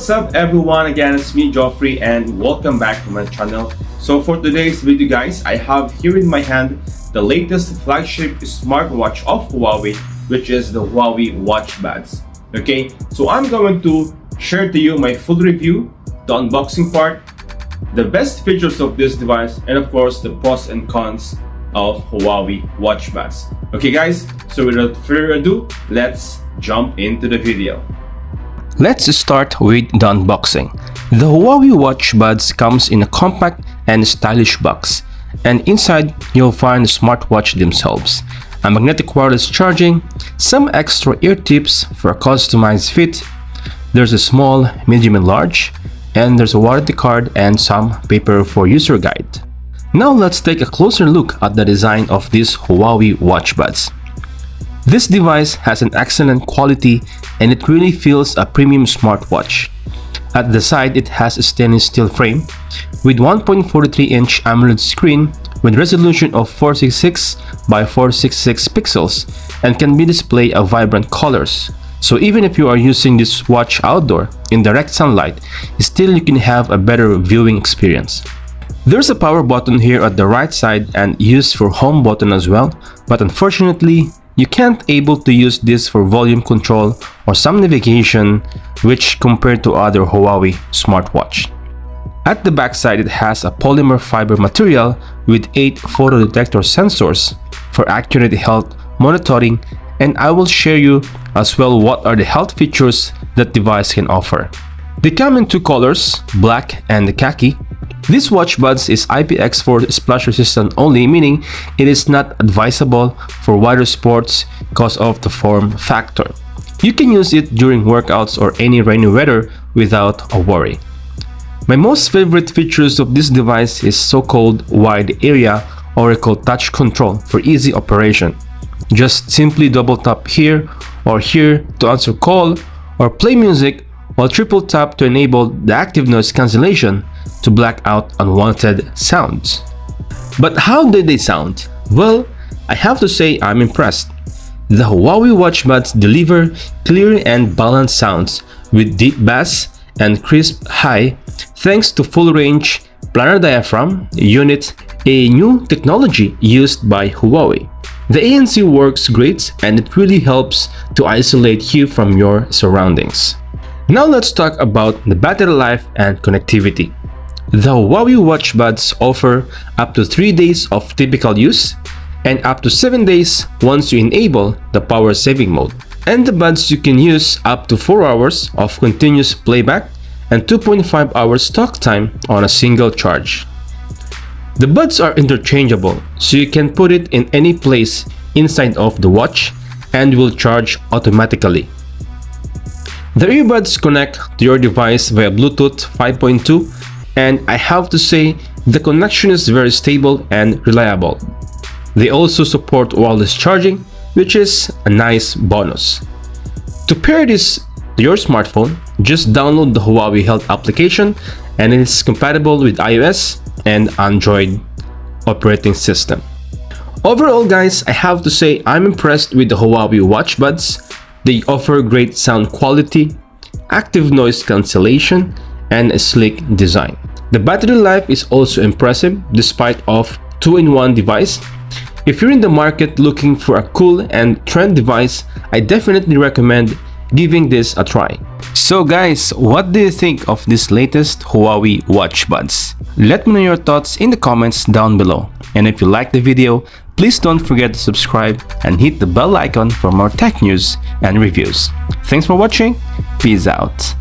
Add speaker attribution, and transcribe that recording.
Speaker 1: what's up everyone, again it's me Joffrey and welcome back to my channel. So for today's video guys, I have here in my hand the latest flagship smartwatch of Huawei, which is the Huawei Watch Buds. Okay, so I'm going to share to you my full review, the unboxing part, the best features of this device, and of course the pros and cons of Huawei Watch Buds. Okay guys, so without further ado, let's jump into the video.
Speaker 2: Let's start with the unboxing. The Huawei Watch Buds comes in a compact and stylish box, and inside you'll find the smartwatch themselves, a magnetic wireless charging, some extra ear tips for a customized fit, there's a small, medium and large, and there's a warranty card and some paper for user guide. Now let's take a closer look at the design of these Huawei Watch Buds. This device has an excellent quality and it really feels a premium smartwatch. At the side, it has a stainless steel frame with 1.43-inch AMOLED screen with resolution of 466 by 466 pixels and can be displayed a vibrant colors. So even if you are using this watch outdoor in direct sunlight, still you can have a better viewing experience. There's a power button here at the right side and used for home button as well, but unfortunately, you can't able to use this for volume control or some navigation, which compared to other Huawei smartwatch. At the back side, it has a polymer fiber material with 8 photo detector sensors for accurate health monitoring, and I will share you as well what are the health features that device can offer. They come in two colors, black and khaki. This watch buds is IPX4 splash resistant only, meaning it is not advisable for water sports because of the form factor. You can use it during workouts or any rainy weather without a worry. My most favorite features of this device is so-called wide area Oracle touch control for easy operation. Just simply double tap here or here to answer call or play music, while triple tap to enable the active noise cancellation to black out unwanted sounds. But how did they sound? Well, I have to say I'm impressed. The Huawei Watch Buds deliver clear and balanced sounds with deep bass and crisp high thanks to full range planar diaphragm unit, a new technology used by Huawei. The ANC works great and it really helps to isolate you from your surroundings. Now let's talk about the battery life and connectivity. The Huawei Watch Buds offer up to 3 days of typical use and up to 7 days once you enable the power saving mode. And the buds you can use up to 4 hours of continuous playback and 2.5 hours talk time on a single charge. The buds are interchangeable, so you can put it in any place inside of the watch and will charge automatically. The earbuds connect to your device via Bluetooth 5.2, and I have to say the connection is very stable and reliable. They also support wireless charging, which is a nice bonus. To pair this to your smartphone, just download the Huawei Health application and it is compatible with iOS and Android operating system. Overall guys, I have to say I'm impressed with the Huawei Watch Buds. They offer great sound quality, active noise cancellation, and a sleek design. The battery life is also impressive despite of 2-in-1 device. If you're in the market looking for a cool and trend device, I definitely recommend giving this a try. So guys, what do you think of this latest Huawei Watch Buds? Let me know your thoughts in the comments down below. And if you liked the video, please don't forget to subscribe and hit the bell icon for more tech news and reviews. Thanks for watching. Peace out.